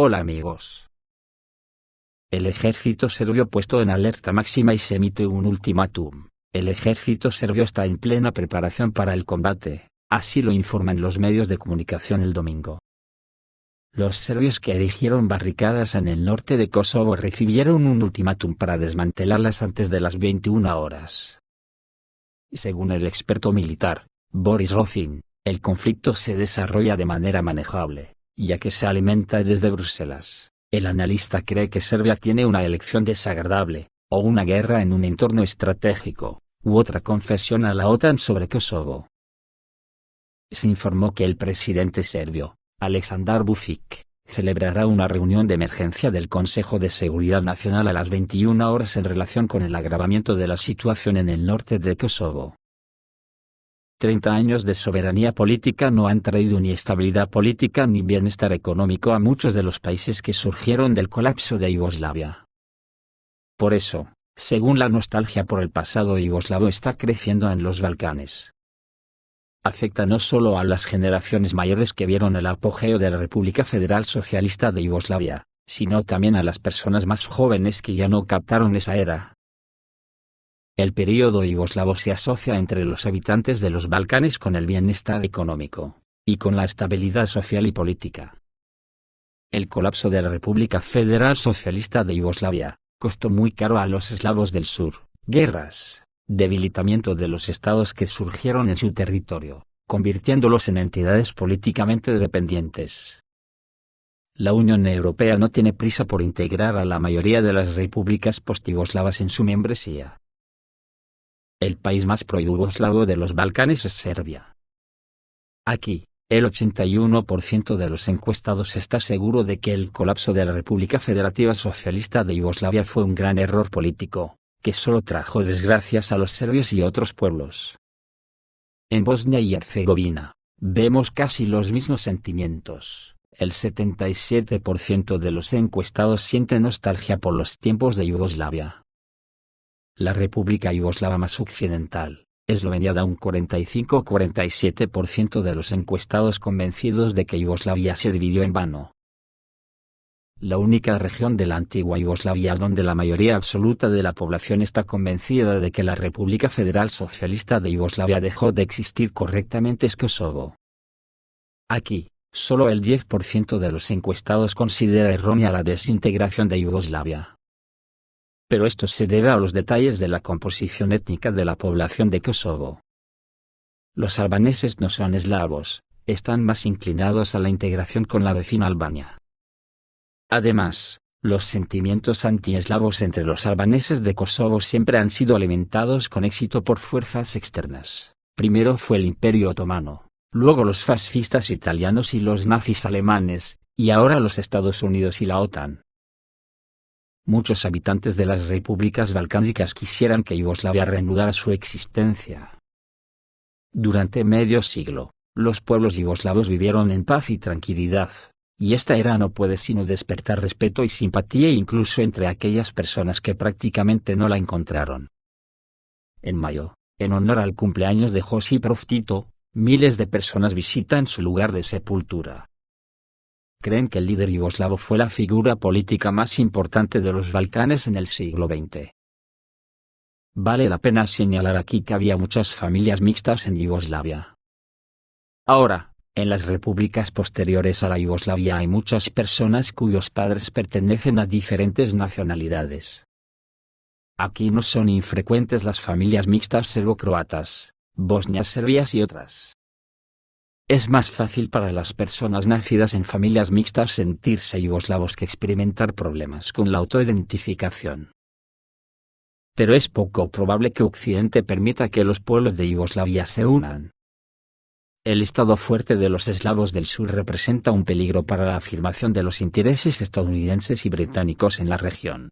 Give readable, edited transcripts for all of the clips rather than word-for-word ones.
Hola amigos. El ejército serbio puesto en alerta máxima y se emite un ultimátum. El ejército serbio está en plena preparación para el combate, así lo informan los medios de comunicación el domingo. Los serbios que erigieron barricadas en el norte de Kosovo recibieron un ultimátum para desmantelarlas antes de las 21 horas. Según el experto militar, Boris Rocin, el conflicto se desarrolla de manera manejable, ya que se alimenta desde Bruselas. El analista cree que Serbia tiene una elección desagradable, o una guerra en un entorno estratégico, u otra concesión a la OTAN sobre Kosovo. Se informó que el presidente serbio, Aleksandar Vučić, celebrará una reunión de emergencia del Consejo de Seguridad Nacional a las 21 horas en relación con el agravamiento de la situación en el norte de Kosovo. 30 años de soberanía política no han traído ni estabilidad política ni bienestar económico a muchos de los países que surgieron del colapso de Yugoslavia. Por eso, según la nostalgia por el pasado yugoslavo está creciendo en los Balcanes. Afecta no solo a las generaciones mayores que vieron el apogeo de la República Federal Socialista de Yugoslavia, sino también a las personas más jóvenes que ya no captaron esa era. El período yugoslavo se asocia entre los habitantes de los Balcanes con el bienestar económico, y con la estabilidad social y política. El colapso de la República Federal Socialista de Yugoslavia costó muy caro a los eslavos del sur, guerras, debilitamiento de los estados que surgieron en su territorio, convirtiéndolos en entidades políticamente dependientes. La Unión Europea no tiene prisa por integrar a la mayoría de las repúblicas post-yugoslavas en su membresía. El país más pro-yugoslavo de los Balcanes es Serbia. Aquí, el 81% de los encuestados está seguro de que el colapso de la República Federativa Socialista de Yugoslavia fue un gran error político, que solo trajo desgracias a los serbios y otros pueblos. En Bosnia y Herzegovina, vemos casi los mismos sentimientos. El 77% de los encuestados siente nostalgia por los tiempos de Yugoslavia. La República Yugoslava más occidental, Eslovenia, da un 45-47% de los encuestados convencidos de que Yugoslavia se dividió en vano. La única región de la antigua Yugoslavia donde la mayoría absoluta de la población está convencida de que la República Federal Socialista de Yugoslavia dejó de existir correctamente es Kosovo. Aquí, solo el 10% de los encuestados considera errónea la desintegración de Yugoslavia. Pero esto se debe a los detalles de la composición étnica de la población de Kosovo. Los albaneses no son eslavos, están más inclinados a la integración con la vecina Albania. Además, los sentimientos antieslavos entre los albaneses de Kosovo siempre han sido alimentados con éxito por fuerzas externas. Primero fue el Imperio Otomano, luego los fascistas italianos y los nazis alemanes, y ahora los Estados Unidos y la OTAN. Muchos habitantes de las repúblicas balcánicas quisieran que Yugoslavia reanudara su existencia. Durante medio siglo, los pueblos yugoslavos vivieron en paz y tranquilidad, y esta era no puede sino despertar respeto y simpatía incluso entre aquellas personas que prácticamente no la encontraron. En mayo, en honor al cumpleaños de Josip Broz Tito, miles de personas visitan su lugar de sepultura. Creen que el líder yugoslavo fue la figura política más importante de los Balcanes en el siglo XX. Vale la pena señalar aquí que había muchas familias mixtas en Yugoslavia. Ahora, en las repúblicas posteriores a la Yugoslavia hay muchas personas cuyos padres pertenecen a diferentes nacionalidades. Aquí no son infrecuentes las familias mixtas serbo-croatas, bosnias serbias y otras. Es más fácil para las personas nacidas en familias mixtas sentirse yugoslavos que experimentar problemas con la autoidentificación. Pero es poco probable que Occidente permita que los pueblos de Yugoslavia se unan. El estado fuerte de los eslavos del sur representa un peligro para la afirmación de los intereses estadounidenses y británicos en la región.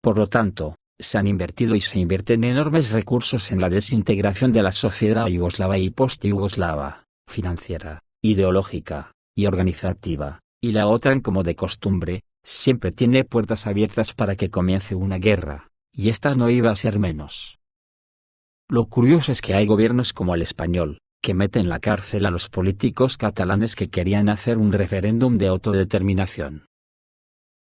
Por lo tanto, se han invertido y se invierten enormes recursos en la desintegración de la sociedad yugoslava y post-yugoslava, financiera, ideológica, y organizativa, y la OTAN como de costumbre, siempre tiene puertas abiertas para que comience una guerra, y esta no iba a ser menos. Lo curioso es que hay gobiernos como el español, que mete en la cárcel a los políticos catalanes que querían hacer un referéndum de autodeterminación.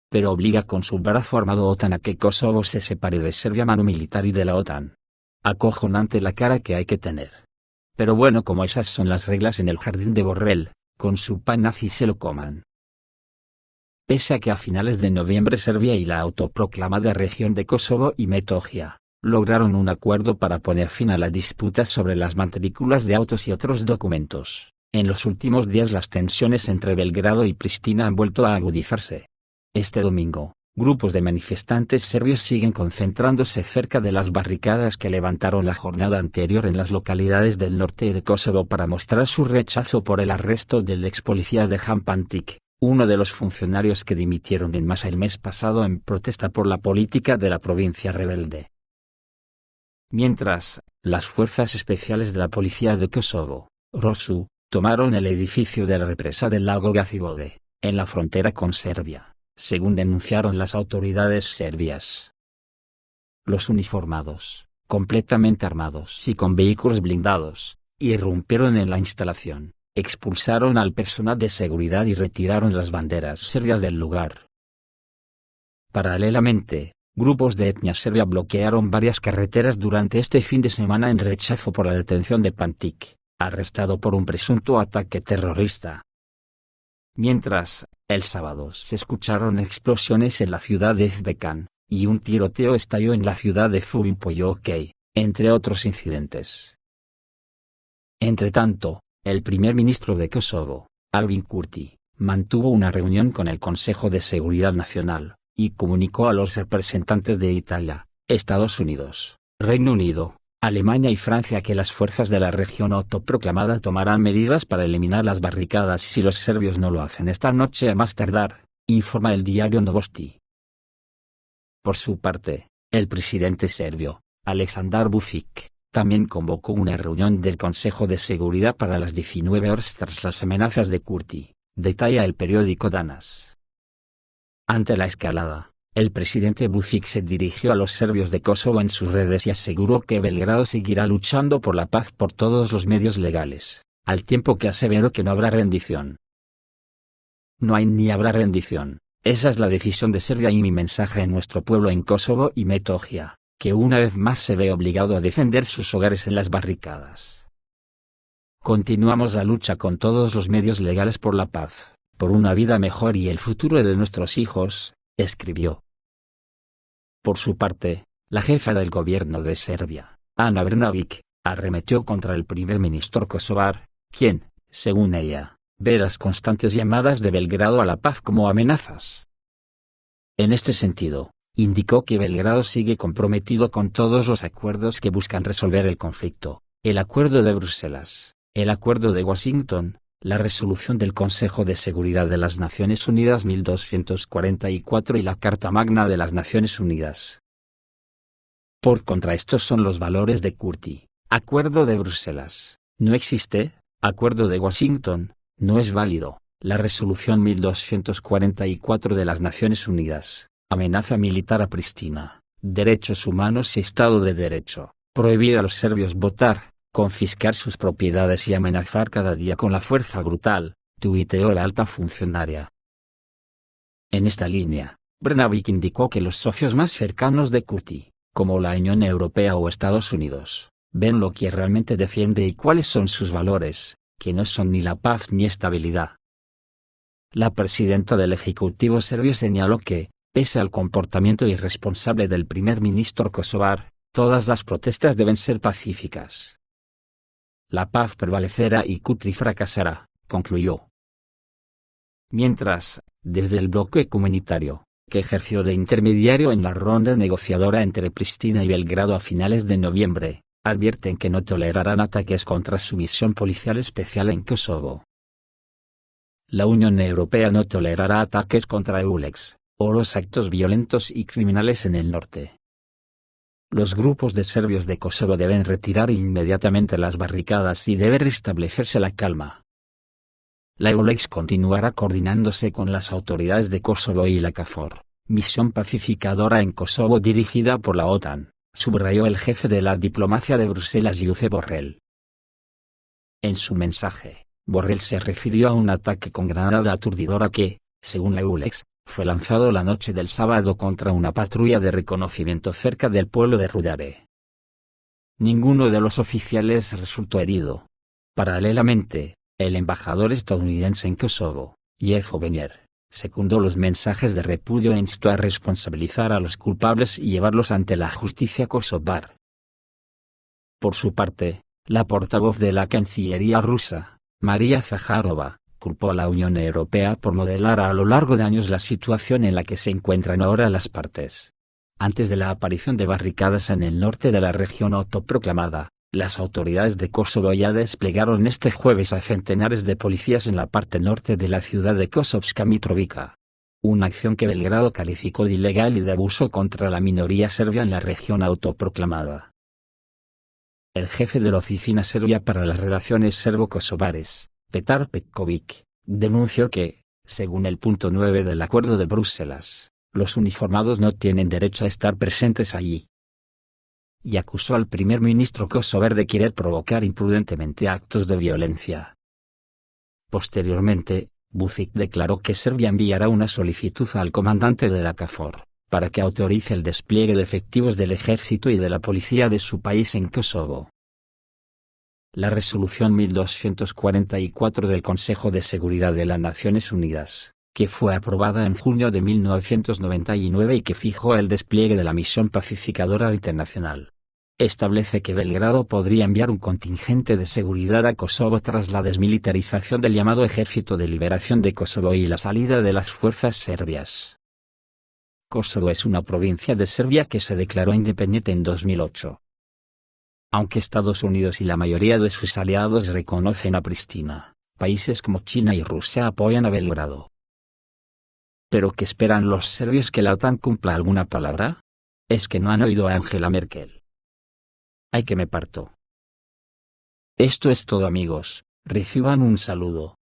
Pero obliga con su brazo armado OTAN a que Kosovo se separe de Serbia mano militar y de la OTAN. Acojonante la cara que hay que tener. Pero bueno, como esas son las reglas en el jardín de Borrell, con su pan nazi se lo coman. Pese a que a finales de noviembre Serbia y la autoproclamada región de Kosovo y Metohija lograron un acuerdo para poner fin a la disputa sobre las matrículas de autos y otros documentos, en los últimos días las tensiones entre Belgrado y Pristina han vuelto a agudizarse. Este domingo, grupos de manifestantes serbios siguen concentrándose cerca de las barricadas que levantaron la jornada anterior en las localidades del norte de Kosovo para mostrar su rechazo por el arresto del ex policía Dejan Pantic, uno de los funcionarios que dimitieron en masa el mes pasado en protesta por la política de la provincia rebelde. Mientras, las fuerzas especiales de la policía de Kosovo, ROSU, tomaron el edificio de la represa del lago Gacibode, en la frontera con Serbia, según denunciaron las autoridades serbias. Los uniformados, completamente armados y con vehículos blindados, irrumpieron en la instalación, expulsaron al personal de seguridad y retiraron las banderas serbias del lugar. Paralelamente, grupos de etnia serbia bloquearon varias carreteras durante este fin de semana en rechazo por la detención de Pantic, arrestado por un presunto ataque terrorista. Mientras, el sábado se escucharon explosiones en la ciudad de Ezbekan, y un tiroteo estalló en la ciudad de Fubin-Poyokey, entre otros incidentes. Entretanto, el primer ministro de Kosovo, Albin Kurti, mantuvo una reunión con el Consejo de Seguridad Nacional, y comunicó a los representantes de Italia, Estados Unidos, Reino Unido, Alemania y Francia que las fuerzas de la región autoproclamada tomarán medidas para eliminar las barricadas si los serbios no lo hacen esta noche a más tardar, informa el diario Novosti. Por su parte, el presidente serbio, Aleksandar Vučić, también convocó una reunión del Consejo de Seguridad para las 19 horas tras las amenazas de Kurti, detalla el periódico Danas. Ante la escalada, el presidente Vučić se dirigió a los serbios de Kosovo en sus redes y aseguró que Belgrado seguirá luchando por la paz por todos los medios legales, al tiempo que aseveró que no habrá rendición. No hay ni habrá rendición, esa es la decisión de Serbia y mi mensaje en nuestro pueblo en Kosovo y Metohija, que una vez más se ve obligado a defender sus hogares en las barricadas. Continuamos la lucha con todos los medios legales por la paz, por una vida mejor y el futuro de nuestros hijos, escribió. Por su parte, la jefa del gobierno de Serbia, Ana Brnabić, arremetió contra el primer ministro kosovar, quien, según ella, ve las constantes llamadas de Belgrado a la paz como amenazas. En este sentido, indicó que Belgrado sigue comprometido con todos los acuerdos que buscan resolver el conflicto, el Acuerdo de Bruselas, el Acuerdo de Washington, la resolución del Consejo de Seguridad de las Naciones Unidas 1244 y la Carta Magna de las Naciones Unidas. Por contra, estos son los valores de Kurti: Acuerdo de Bruselas, no existe; Acuerdo de Washington, no es válido; la resolución 1244 de las Naciones Unidas, amenaza militar a Pristina; derechos humanos y Estado de Derecho, prohibir a los serbios votar, confiscar sus propiedades y amenazar cada día con la fuerza brutal, tuiteó la alta funcionaria. En esta línea, Brnabić indicó que los socios más cercanos de Kurti, como la Unión Europea o Estados Unidos, ven lo que realmente defiende y cuáles son sus valores, que no son ni la paz ni estabilidad. La presidenta del Ejecutivo serbio señaló que, pese al comportamiento irresponsable del primer ministro kosovar, todas las protestas deben ser pacíficas. La paz prevalecerá y Kurti fracasará, concluyó. Mientras, desde el bloque comunitario, que ejerció de intermediario en la ronda negociadora entre Pristina y Belgrado a finales de noviembre, advierten que no tolerarán ataques contra su misión policial especial en Kosovo. La Unión Europea no tolerará ataques contra EULEX, o los actos violentos y criminales en el norte. Los grupos de serbios de Kosovo deben retirar inmediatamente las barricadas y debe restablecerse la calma. La EULEX continuará coordinándose con las autoridades de Kosovo y la KFOR, misión pacificadora en Kosovo dirigida por la OTAN, subrayó el jefe de la diplomacia de Bruselas Josep Borrell. En su mensaje, Borrell se refirió a un ataque con granada aturdidora que, según la EULEX, fue lanzado la noche del sábado contra una patrulla de reconocimiento cerca del pueblo de Rullare. Ninguno de los oficiales resultó herido. Paralelamente, el embajador estadounidense en Kosovo, Jeff Ovenier, secundó los mensajes de repudio e instó a responsabilizar a los culpables y llevarlos ante la justicia kosovar. Por su parte, la portavoz de la Cancillería rusa, María Zaharova, culpó a la Unión Europea por modelar a lo largo de años la situación en la que se encuentran ahora las partes. Antes de la aparición de barricadas en el norte de la región autoproclamada, las autoridades de Kosovo ya desplegaron este jueves a centenares de policías en la parte norte de la ciudad de Kosovska Mitrovica. Una acción que Belgrado calificó de ilegal y de abuso contra la minoría serbia en la región autoproclamada. El jefe de la Oficina Serbia para las Relaciones Serbo-Kosovares, Petar Petković, denunció que, según el punto 9 del Acuerdo de Bruselas, los uniformados no tienen derecho a estar presentes allí. Y acusó al primer ministro kosovar de querer provocar imprudentemente actos de violencia. Posteriormente, Vučić declaró que Serbia enviará una solicitud al comandante de la KFOR, para que autorice el despliegue de efectivos del ejército y de la policía de su país en Kosovo. La resolución 1244 del Consejo de Seguridad de las Naciones Unidas, que fue aprobada en junio de 1999 y que fijó el despliegue de la misión pacificadora internacional, establece que Belgrado podría enviar un contingente de seguridad a Kosovo tras la desmilitarización del llamado Ejército de Liberación de Kosovo y la salida de las fuerzas serbias. Kosovo es una provincia de Serbia que se declaró independiente en 2008. Aunque Estados Unidos y la mayoría de sus aliados reconocen a Pristina, países como China y Rusia apoyan a Belgrado. ¿Pero qué esperan los serbios? ¿Que la OTAN cumpla alguna palabra? ¿Es que no han oído a Angela Merkel? ¡Ay, que me parto! Esto es todo, amigos, reciban un saludo.